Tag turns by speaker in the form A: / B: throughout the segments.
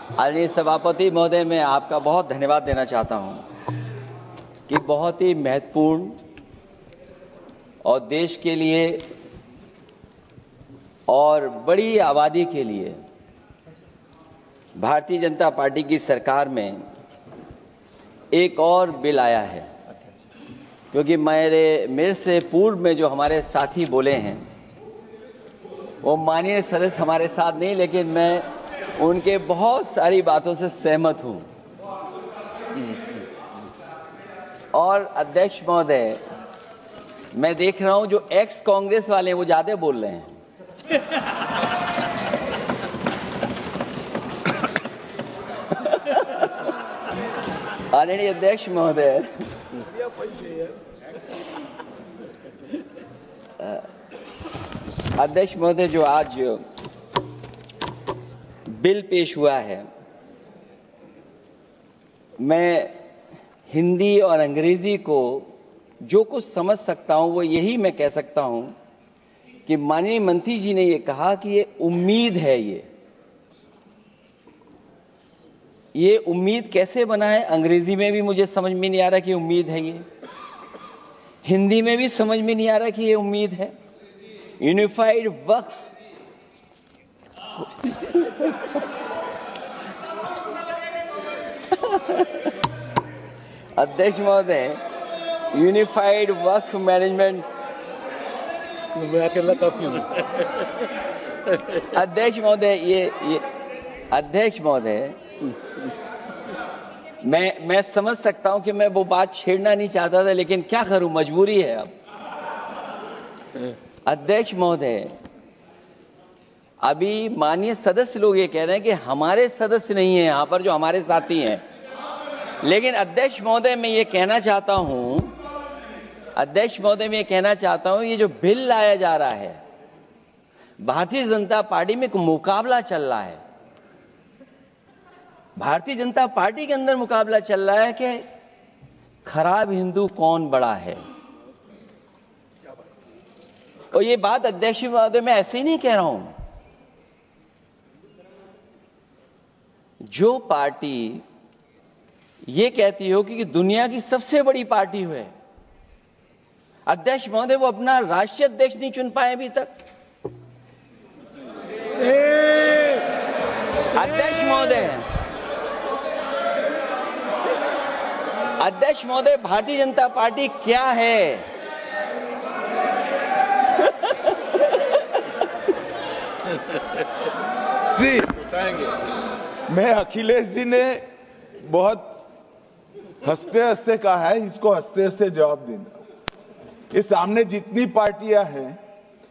A: आदरणीय सभापति महोदय, मैं आपका बहुत धन्यवाद देना चाहता हूं कि बहुत ही महत्वपूर्ण और देश के लिए और बड़ी आबादी के लिए भारतीय जनता पार्टी की सरकार में एक और बिल आया है। क्योंकि मेरे से पूर्व में जो हमारे साथी बोले हैं वो माननीय सदस्य हमारे साथ नहीं, लेकिन मैं उनके बहुत सारी बातों से सहमत हूं। और अध्यक्ष महोदय, मैं देख रहा हूं जो एक्स कांग्रेस वाले हैं वो ज्यादा बोल रहे हैं। आदरणीय अध्यक्ष महोदय, अध्यक्ष महोदय, जो आज बिल पेश हुआ है, मैं हिंदी और अंग्रेजी को जो कुछ समझ सकता हूं वो यही मैं कह सकता हूं कि माननीय मंत्री जी ने ये कहा कि ये उम्मीद है। ये उम्मीद कैसे बना है, अंग्रेजी में भी मुझे समझ में नहीं आ रहा कि उम्मीद है, ये हिंदी में भी समझ में नहीं आ रहा कि ये उम्मीद है। यूनिफाइड वक्फ अध्यक्ष महोदय, यूनिफाइड वक्फ मैनेजमेंट, अध्यक्ष महोदय, ये अध्यक्ष महोदय, मैं समझ सकता हूं कि मैं वो बात छेड़ना नहीं चाहता था, लेकिन क्या करूं, मजबूरी है। अब अध्यक्ष महोदय, अभी माननीय सदस्य लोग ये कह रहे हैं कि हमारे सदस्य नहीं है यहां पर जो हमारे साथी हैं, लेकिन अध्यक्ष महोदय मैं ये कहना चाहता हूं, अध्यक्ष महोदय मैं ये कहना चाहता हूं, ये जो बिल लाया जा रहा है, भारतीय जनता पार्टी में एक मुकाबला चल रहा है। भारतीय जनता पार्टी के अंदर मुकाबला चल रहा है कि खराब हिंदू कौन बड़ा है। और ये बात अध्यक्ष महोदय मैं ऐसे ही नहीं कह रहा हूं। जो पार्टी ये कहती हो कि दुनिया की सबसे बड़ी पार्टी है, अध्यक्ष महोदय वो अपना राष्ट्रीय अध्यक्ष नहीं चुन पाए अभी तक। अध्यक्ष महोदय, भारतीय जनता पार्टी क्या है?
B: जी, मैं अखिलेश जी ने बहुत हंसते हंसते कहा है, इसको हंसते हंसते जवाब देना। इस सामने जितनी पार्टियां हैं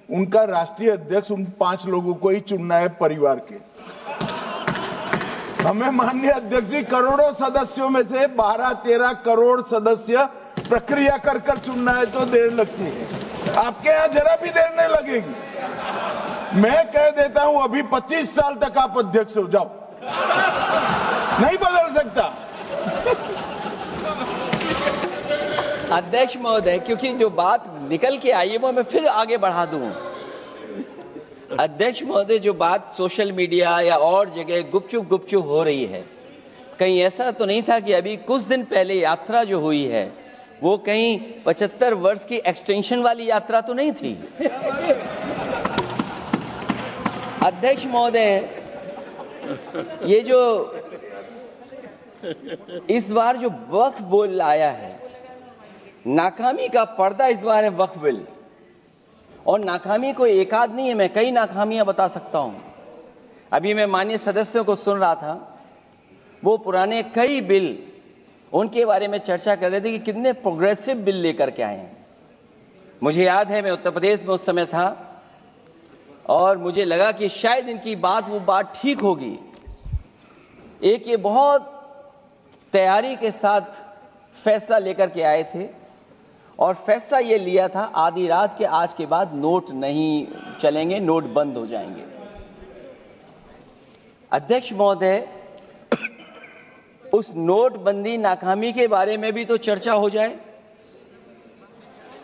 B: उनका राष्ट्रीय अध्यक्ष उन 5 लोगों को ही चुनना है परिवार के। हमें माननीय अध्यक्ष जी करोड़ों सदस्यों में से 12-13 करोड़ सदस्य प्रक्रिया कर कर चुनना है तो देर लगती है। आपके यहां जरा भी देर नहीं लगेगी। मैं कह देता हूं अभी 25 साल तक आप अध्यक्ष हो जाओ, नहीं बदल सकता।
A: अध्यक्ष महोदय, क्योंकि जो बात निकल के आई है वो मैं फिर आगे बढ़ा दूं। अध्यक्ष महोदय, जो बात सोशल मीडिया या और जगह गुपचुप हो रही है, कहीं ऐसा तो नहीं था कि अभी कुछ दिन पहले यात्रा जो हुई है वो कहीं 75 वर्ष की एक्सटेंशन वाली यात्रा तो नहीं थी। अध्यक्ष महोदय, ये जो इस बार जो वक्फ बिल आया है, नाकामी का पर्दा इस बार है वक्फ बिल। और नाकामी कोई एक आध नहीं है, मैं कई नाकामियां बता सकता हूं। अभी मैं माननीय सदस्यों को सुन रहा था, वो पुराने कई बिल उनके बारे में चर्चा कर रहे थे कि कितने प्रोग्रेसिव बिल लेकर के आए हैं। मुझे याद है मैं उत्तर प्रदेश में उस समय था और मुझे लगा कि शायद इनकी वो बात ठीक होगी। एक ये बहुत तैयारी के साथ फैसला लेकर के आए थे और फैसला ये लिया था आधी रात के आज के बाद नोट नहीं चलेंगे, नोट बंद हो जाएंगे। अध्यक्ष महोदय, उस नोटबंदी नाकामी के बारे में भी तो चर्चा हो जाए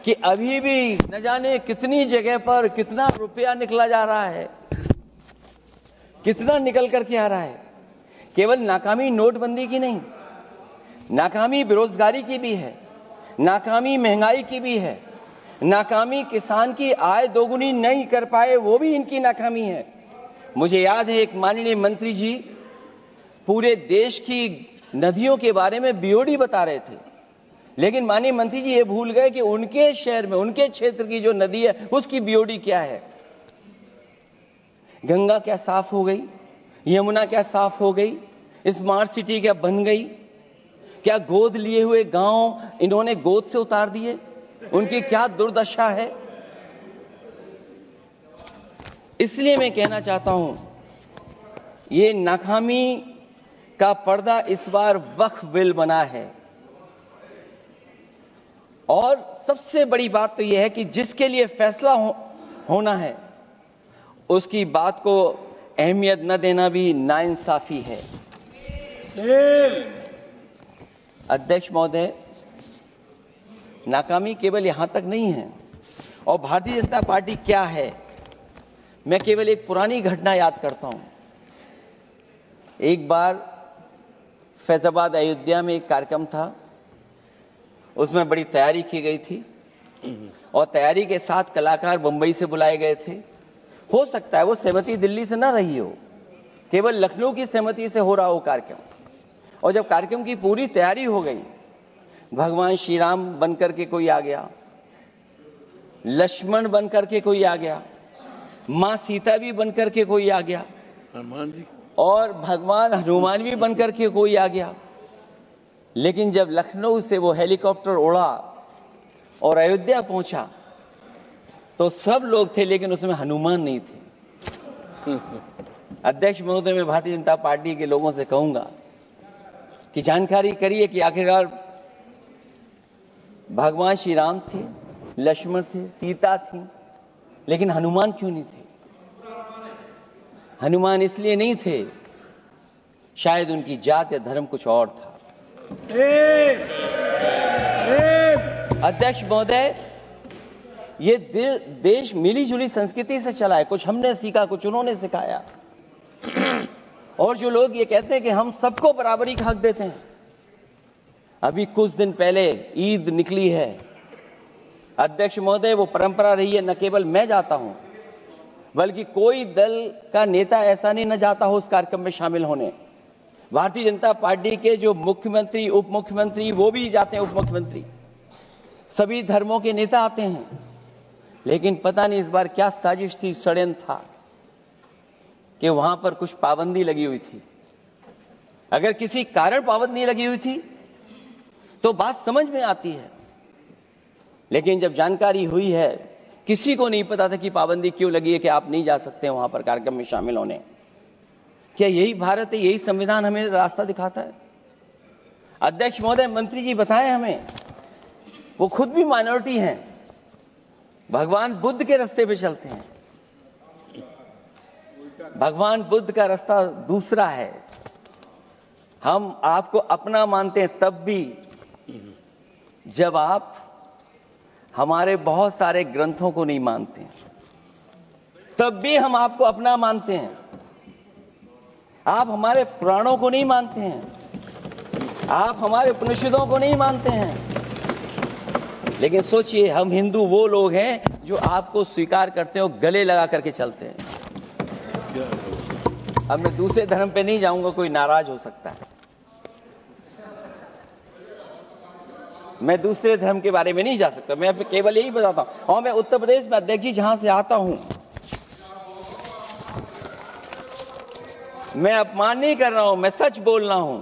A: कि अभी भी न जाने कितनी जगह पर कितना रुपया निकला जा रहा है, कितना निकल करके आ रहा है। केवल नाकामी नोटबंदी की नहीं, नाकामी बेरोजगारी की भी है, नाकामी महंगाई की भी है, नाकामी किसान की आय दोगुनी नहीं कर पाए वो भी इनकी नाकामी है। मुझे याद है एक माननीय मंत्री जी पूरे देश की नदियों के बारे में बीओडी बता रहे थे, लेकिन माननीय मंत्री जी ये भूल गए कि उनके शहर में, उनके क्षेत्र की जो नदी है उसकी बीओडी क्या है। गंगा क्या साफ हो गई, यमुना क्या साफ हो गई, स्मार्ट सिटी क्या बन गई, क्या गोद लिए हुए गांव इन्होंने गोद से उतार दिए, उनकी क्या दुर्दशा है। इसलिए मैं कहना चाहता हूं, ये नाकामी का पर्दा इस बार वक्फ बिल बना है। और सबसे बड़ी बात तो यह है कि जिसके लिए फैसला होना है उसकी बात को अहमियत न देना भी नाइंसाफी है। अध्यक्ष महोदय, नाकामी केवल यहां तक नहीं है। और भारतीय जनता पार्टी क्या है, मैं केवल एक पुरानी घटना याद करता हूं। एक बार फैजाबाद अयोध्या में एक कार्यक्रम था, उसमें बड़ी तैयारी की गई थी और तैयारी के साथ कलाकार मुंबई से बुलाए गए थे। हो सकता है वो सहमति दिल्ली से ना रही हो, केवल लखनऊ की सहमति से हो रहा हो कार्यक्रम। और जब कार्यक्रम की पूरी तैयारी हो गई, भगवान श्री राम बनकर के कोई आ गया, लक्ष्मण बनकर के कोई आ गया, मां सीता भी बनकर के कोई आ गया, हनुमान जी, और भगवान हनुमान भी बनकर के कोई आ गया। लेकिन जब लखनऊ से वो हेलीकॉप्टर उड़ा और अयोध्या पहुंचा तो सब लोग थे, लेकिन उसमें हनुमान नहीं थे। अध्यक्ष महोदय, मैं भारतीय जनता पार्टी के लोगों से कहूंगा कि जानकारी करिए कि आखिरकार भगवान श्री राम थे, लक्ष्मण थे, सीता थी, लेकिन हनुमान क्यों नहीं थे? हनुमान इसलिए नहीं थे, शायद उनकी जात या धर्म कुछ और था। अध्यक्ष महोदय, ये देश मिली जुली संस्कृति से चला है। कुछ हमने सीखा, कुछ उन्होंने सिखाया। और जो लोग ये कहते हैं कि हम सबको बराबरी का हक देते हैं, अभी कुछ दिन पहले ईद निकली है। अध्यक्ष महोदय, वो परंपरा रही है, न केवल मैं जाता हूं बल्कि कोई दल का नेता ऐसा नहीं न जाता हो उस कार्यक्रम में शामिल होने। भारतीय जनता पार्टी के जो मुख्यमंत्री, उप मुख्यमंत्री, वो भी जाते हैं, उप मुख्यमंत्री, सभी धर्मों के नेता आते हैं। लेकिन पता नहीं इस बार क्या साजिश थी, षड्यंत्र था कि वहां पर कुछ पाबंदी लगी हुई थी। अगर किसी कारण पाबंदी लगी हुई थी तो बात समझ में आती है, लेकिन जब जानकारी हुई है, किसी को नहीं पता था कि पाबंदी क्यों लगी है कि आप नहीं जा सकते वहां पर कार्यक्रम में शामिल होने। क्या यही भारत है, यही संविधान हमें रास्ता दिखाता है? अध्यक्ष महोदय, मंत्री जी बताएं हमें, वो खुद भी माइनॉरिटी हैं, भगवान बुद्ध के रास्ते पे चलते हैं। भगवान बुद्ध का रास्ता दूसरा है। हम आपको अपना मानते हैं तब भी जब आप हमारे बहुत सारे ग्रंथों को नहीं मानते, तब भी हम आपको अपना मानते हैं। आप हमारे पुराणों को नहीं मानते हैं, आप हमारे उपनिषदों को नहीं मानते हैं, लेकिन सोचिए, हम हिंदू वो लोग हैं जो आपको स्वीकार करते हैं और गले लगा करके चलते हैं। अब मैं दूसरे धर्म पे नहीं जाऊंगा, कोई नाराज हो सकता है। मैं दूसरे धर्म के बारे में नहीं जा सकता, मैं केवल यही बताता हूं। और मैं उत्तर प्रदेश में, अध्यक्ष जी, जहां से आता हूं, मैं अपमान नहीं कर रहा हूं, मैं सच बोल रहा हूं।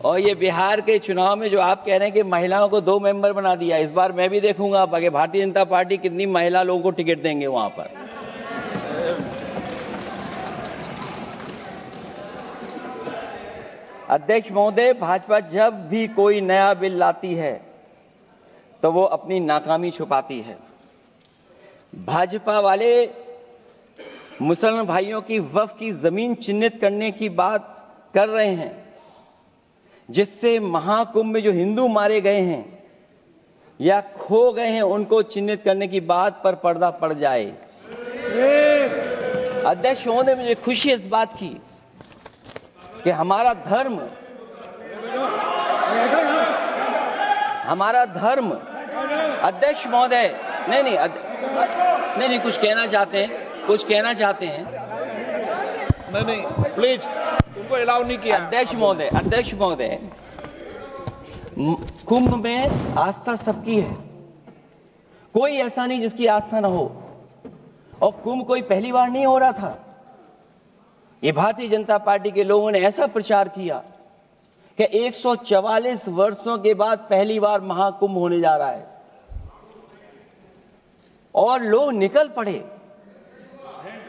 A: और ये बिहार के चुनाव में जो आप कह रहे हैं कि महिलाओं को 2 मेंबर बना दिया, इस बार मैं भी देखूंगा आगे भारतीय जनता पार्टी कितनी महिला लोगों को टिकट देंगे वहां पर। अध्यक्ष महोदय, भाजपा जब भी कोई नया बिल लाती है तो वो अपनी नाकामी छुपाती है। भाजपा वाले मुसलमान भाइयों की वक्फ की जमीन चिन्हित करने की बात कर रहे हैं, जिससे महाकुंभ में जो हिंदू मारे गए हैं या खो गए हैं उनको चिन्हित करने की बात पर पर्दा पड़ जाए। अध्यक्ष महोदय, मुझे खुशी इस बात की कि हमारा धर्म अध्यक्ष महोदय नहीं कुछ कहना चाहते हैं
B: नहीं प्लीज, उनको अलाउ नहीं किया।
A: अध्यक्ष महोदय कुंभ में आस्था सबकी है, कोई ऐसा नहीं जिसकी आस्था ना हो। और कुंभ कोई पहली बार नहीं हो रहा था। ये भारतीय जनता पार्टी के लोगों ने ऐसा प्रचार किया कि 144 वर्षों के बाद पहली बार महाकुंभ होने जा रहा है और लोग निकल पड़े।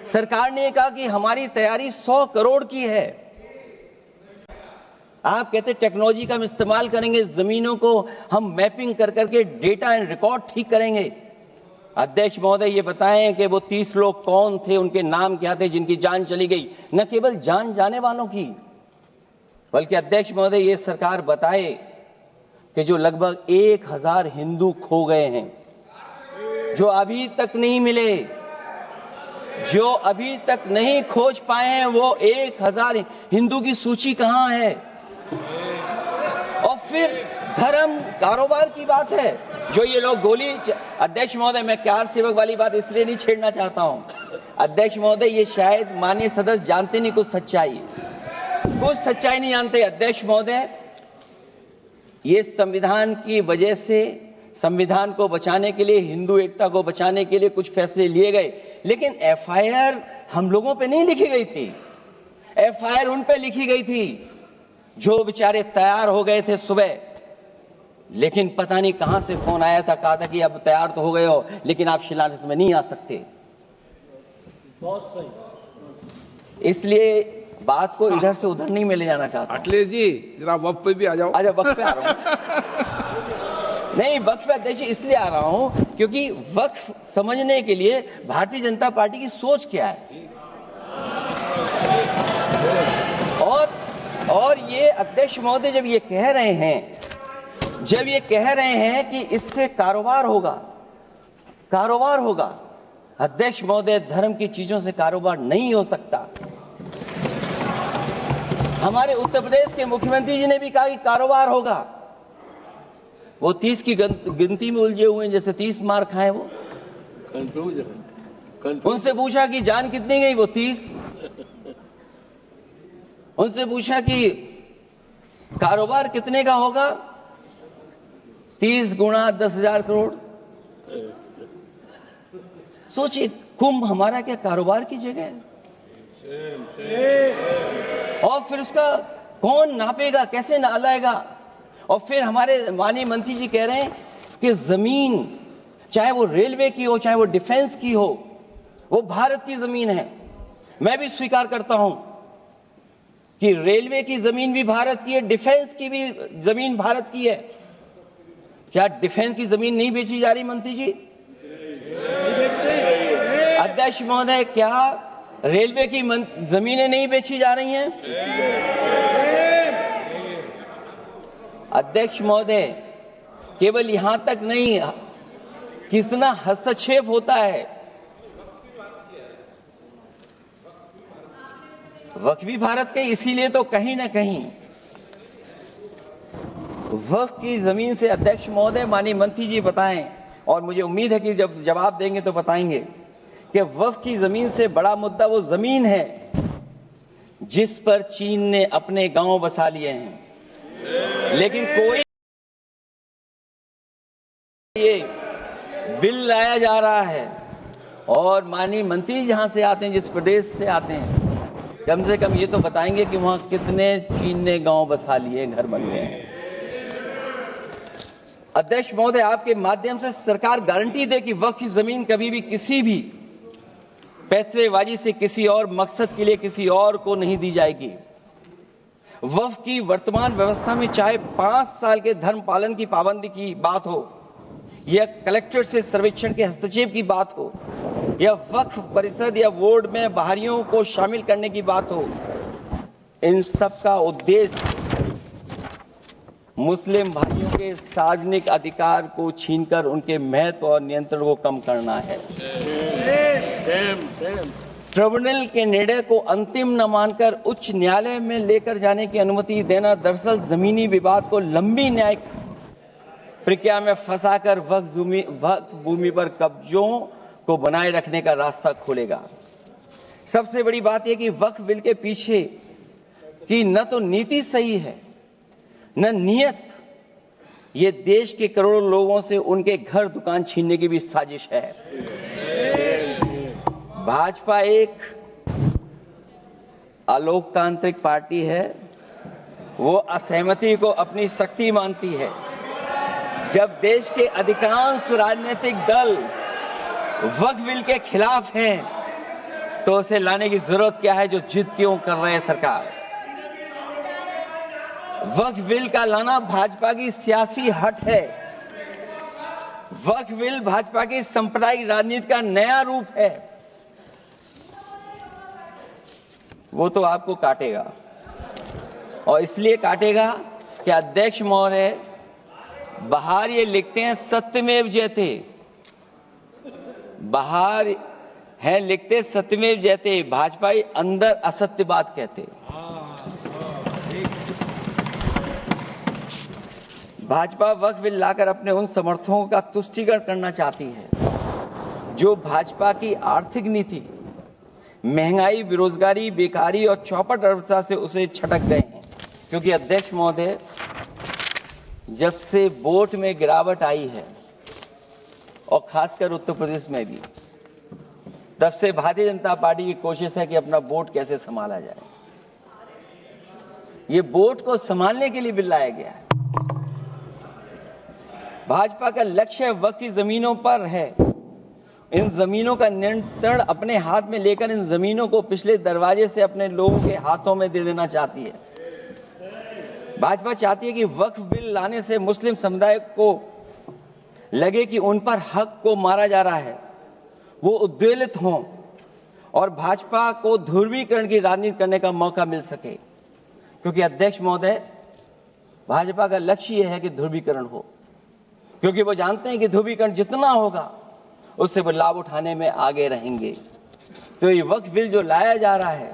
A: सरकार ने कहा कि हमारी तैयारी 100 करोड़ की है। आप कहते टेक्नोलॉजी का हम इस्तेमाल करेंगे, जमीनों को हम मैपिंग कर करके डेटा एंड रिकॉर्ड ठीक करेंगे। अध्यक्ष महोदय ये बताएं कि वो 30 लोग कौन थे, उनके नाम क्या थे जिनकी जान चली गई, न केवल जान जाने वालों की, बल्कि अध्यक्ष महोदय ये सरकार बताए कि जो लगभग 1000 हिंदू खो गए हैं, जो अभी तक नहीं मिले, जो अभी तक नहीं खोज पाए हैं, वो 1000 हिंदू की सूची कहां है? और फिर धर्म कारोबार की बात है, जो ये लोग गोली। अध्यक्ष महोदय मैं कार सेवक वाली बात इसलिए नहीं छेड़ना चाहता हूं, अध्यक्ष महोदय ये शायद माननीय सदस्य जानते नहीं कुछ सच्चाई नहीं जानते। अध्यक्ष महोदय ये संविधान की वजह से, संविधान को बचाने के लिए, हिंदू एकता को बचाने के लिए कुछ फैसले लिए गए, लेकिन एफआईआर हम लोगों पे नहीं लिखी गई थी। एफआईआर उन पे लिखी गई थी जो बेचारे तैयार हो गए थे सुबह, लेकिन पता नहीं कहां से फोन आया था, कहा था कि अब तैयार तो हो गए हो लेकिन आप शिलान्यास में नहीं आ सकते।
C: बहुत सही।
A: इसलिए बात को इधर से उधर नहीं में ले जाना चाहता।
B: अखिलेश जी जरा वक्त पे भी आ जाओ।
A: अच्छा वक्त पे आ रहा हूं। नहीं वक्त पे अध्यक्ष इसलिए आ रहा हूं क्योंकि वक्त समझने के लिए भारतीय जनता पार्टी की सोच क्या है। और ये अध्यक्ष महोदय जब ये कह रहे हैं कि इससे कारोबार होगा, अध्यक्ष महोदय धर्म की चीजों से कारोबार नहीं हो सकता। हमारे उत्तर प्रदेश के मुख्यमंत्री जी ने भी कहा कि कारोबार होगा। वो 30 की गिनती में उलझे हुए हैं, जैसे 30 मार खाए वो। उनसे पूछा कि जान कितनी गई, वो 30। उनसे पूछा कि कारोबार कितने का होगा, 30 गुणा 10,000 करोड़। सोचिए कुंभ हमारा क्या कारोबार की जगह है? और फिर उसका कौन नापेगा, कैसे नालाएगा? और फिर हमारे माननीय मंत्री जी कह रहे हैं कि जमीन चाहे वो रेलवे की हो, चाहे वो डिफेंस की हो, वो भारत की जमीन है। मैं भी स्वीकार करता हूं कि रेलवे की जमीन भी भारत की है, डिफेंस की भी जमीन भारत की है। क्या डिफेंस की जमीन नहीं बेची जा रही मंत्री जी? अध्यक्ष महोदय क्या रेलवे की जमीनें नहीं बेची जा रही हैं? अध्यक्ष महोदय केवल यहां तक नहीं, कितना हस्तक्षेप होता है। वक्फ भी भारत के, इसीलिए तो कहीं ना कहीं वक्फ की जमीन से, अध्यक्ष महोदय माननीय मंत्री जी बताएं, और मुझे उम्मीद है कि जब जवाब देंगे तो बताएंगे कि वक्फ की जमीन से बड़ा मुद्दा वो जमीन है जिस पर चीन ने अपने गांव बसा लिए हैं, लेकिन कोई ये बिल लाया जा रहा है। और माननीय मंत्री जहां से आते हैं, जिस प्रदेश से आते हैं, कम से कम ये तो बताएंगे कि वहां कितने चीन ने गांव बसा लिए, घर बन गए हैं। अध्यक्ष महोदय आपके माध्यम से सरकार गारंटी दे कि वक्फ की जमीन कभी भी किसी भी पैतरेबाजी से, किसी और मकसद के लिए किसी और को नहीं दी जाएगी। वक्फ की वर्तमान व्यवस्था में चाहे 5 साल के धर्म पालन की पाबंदी की बात हो, या कलेक्टर से सर्वेक्षण के हस्तक्षेप की बात हो, या वक्फ परिषद या बोर्ड में बाहरियों को शामिल करने की बात हो, इन सब का उद्देश्य मुस्लिम भाइयों के सार्वजनिक अधिकार को छीनकर उनके महत्व और नियंत्रण को कम करना है। ट्रिब्यूनल के निर्णय को अंतिम न मानकर उच्च न्यायालय में लेकर जाने की अनुमति देना दरअसल जमीनी विवाद को लंबी न्यायिक प्रक्रिया में फंसाकर वक्फ भूमि पर कब्जों को बनाए रखने का रास्ता खोलेगा। सबसे बड़ी बात यह कि वक्फ बिल के पीछे की न तो नीति सही है न नीयत, ये देश के करोड़ों लोगों से उनके घर दुकान छीनने की भी साजिश है। भाजपा एक अलोकतांत्रिक पार्टी है, वो असहमति को अपनी शक्ति मानती है। जब देश के अधिकांश राजनीतिक दल वक्फ बिल के खिलाफ हैं, तो उसे लाने की जरूरत क्या है जो जिद क्यों कर रहे हैं सरकार। वक्फ बिल का लाना भाजपा की सियासी हट है। वक्फ बिल भाजपा की सांप्रदायिक राजनीति का नया रूप है। वो तो आपको काटेगा, और इसलिए काटेगा कि अध्यक्ष महोदय बाहर ये लिखते हैं सत्यमेव जयते, बाहर है लिखते सत्यमेव जयते, भाजपाई अंदर असत्य बात कहते। भाजपा वक्फ बिल लाकर अपने उन समर्थकों का तुष्टीकरण करना चाहती है जो भाजपा की आर्थिक नीति, महंगाई, बेरोजगारी, बेकारी और चौपट अर्थव्यवस्था से उसे छटक गए हैं। क्योंकि अध्यक्ष महोदय, जब से वोट में गिरावट आई है और खासकर उत्तर प्रदेश में भी, तब से भारतीय जनता पार्टी की कोशिश है कि अपना वोट कैसे संभाला जाए। ये वोट को संभालने के लिए बिल लाया गया है। भाजपा का लक्ष्य वक्फ की जमीनों पर है। इन जमीनों का नियंत्रण अपने हाथ में लेकर इन जमीनों को पिछले दरवाजे से अपने लोगों के हाथों में दे देना चाहती है। भाजपा चाहती है कि वक्फ बिल लाने से मुस्लिम समुदाय को लगे कि उन पर हक को मारा जा रहा है, वो उद्वेलित हों और भाजपा को ध्रुवीकरण की राजनीति करने का मौका मिल सके। क्योंकि अध्यक्ष महोदय, भाजपा का लक्ष्य यह है कि ध्रुवीकरण हो, क्योंकि वो जानते हैं कि ध्रुवीकरण जितना होगा उससे वो लाभ उठाने में आगे रहेंगे। तो ये वक्फ बिल जो लाया जा रहा है,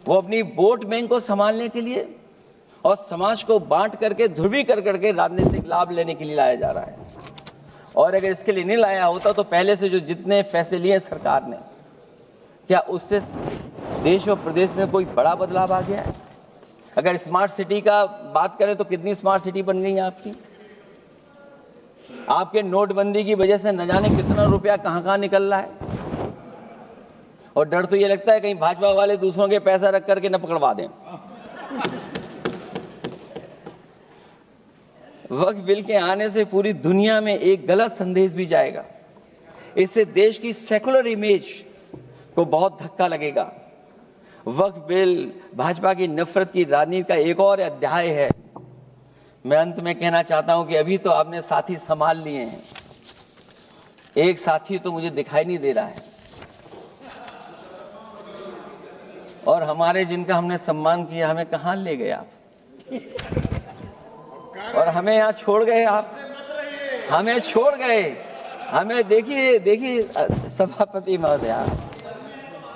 A: वो अपनी वोट बैंक को संभालने के लिए और समाज को बांट करके ध्रुवीकरण करके राजनीतिक लाभ लेने के लिए लाया जा रहा है। और अगर इसके लिए नहीं लाया होता तो पहले से जो जितने फैसले लिए सरकार ने, क्या उससे देश और प्रदेश में कोई बड़ा बदलाव आ गया है? अगर स्मार्ट सिटी का बात करें तो कितनी स्मार्ट सिटी बन गई है आपकी? आपके नोटबंदी की वजह से न जाने कितना रुपया कहां निकल रहा है। और डर तो ये लगता है कहीं भाजपा वाले दूसरों के पैसा रख करके न पकड़वा दें। वक्फ बिल के आने से पूरी दुनिया में एक गलत संदेश भी जाएगा। इससे देश की सेकुलर इमेज को बहुत धक्का लगेगा। वक्फ बिल भाजपा की नफरत की राजनीति का एक और अध्याय है। मैं अंत में कहना चाहता हूं कि अभी तो आपने साथी संभाल लिए हैं, एक साथी तो मुझे दिखाई नहीं दे रहा है, और हमारे जिनका हमने सम्मान किया हमें कहां ले गए आप, और हमें यहां छोड़ गए आप, हमें छोड़ गए। हमें देखिए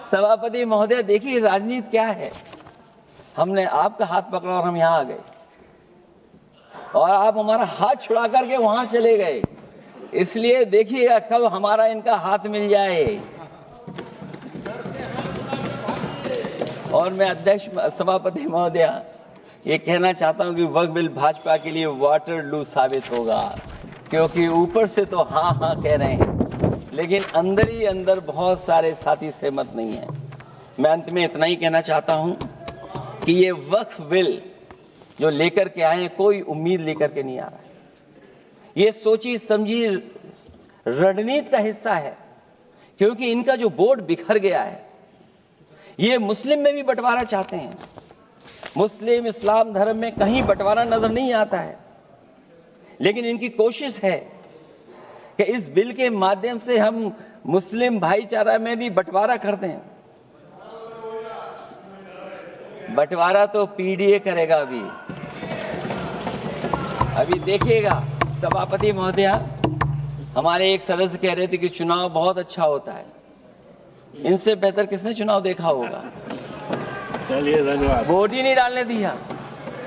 A: सभापति महोदय देखिए राजनीति क्या है। हमने आपका हाथ पकड़ा और हम यहां आ गए, और आप हमारा हाथ छुड़ा करके वहां चले गए। इसलिए देखिए कब हमारा इनका हाथ मिल जाए। और मैं अध्यक्ष सभापति महोदय ये कहना चाहता हूं कि वक्फ बिल भाजपा के लिए वाटरलू साबित होगा, क्योंकि ऊपर से तो हाँ हाँ कह रहे हैं, लेकिन अंदर ही अंदर बहुत सारे साथी सहमत नहीं है। मैं अंत में इतना ही कहना चाहता हूं कि ये वक्फ बिल जो लेकर के आए, कोई उम्मीद लेकर के नहीं आ रहा है। ये सोची समझी रणनीति का हिस्सा है, क्योंकि इनका जो बोर्ड बिखर गया है, ये मुस्लिम में भी बंटवारा चाहते हैं। मुस्लिम इस्लाम धर्म में कहीं बंटवारा नजर नहीं आता है, लेकिन इनकी कोशिश है कि इस बिल के माध्यम से हम मुस्लिम भाईचारा में भी बंटवारा कर दें। बंटवारा तो पीडीए करेगा। अभी देखिएगा सभापति महोदया, हमारे एक सदस्य कह रहे थे कि चुनाव बहुत अच्छा होता है, इनसे बेहतर किसने चुनाव देखा होगा?
D: चलिए धन्यवाद।
A: वोट ही नहीं डालने दिया।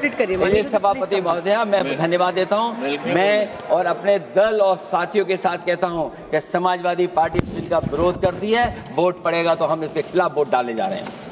A: चलिए सभापति महोदया, मैं धन्यवाद देता हूं। मैं और अपने दल और साथियों के साथ कहता हूं कि समाजवादी पार्टी बिल का विरोध करती है, वोट पड़ेगा तो हम इसके खिलाफ वोट डालने जा रहे हैं।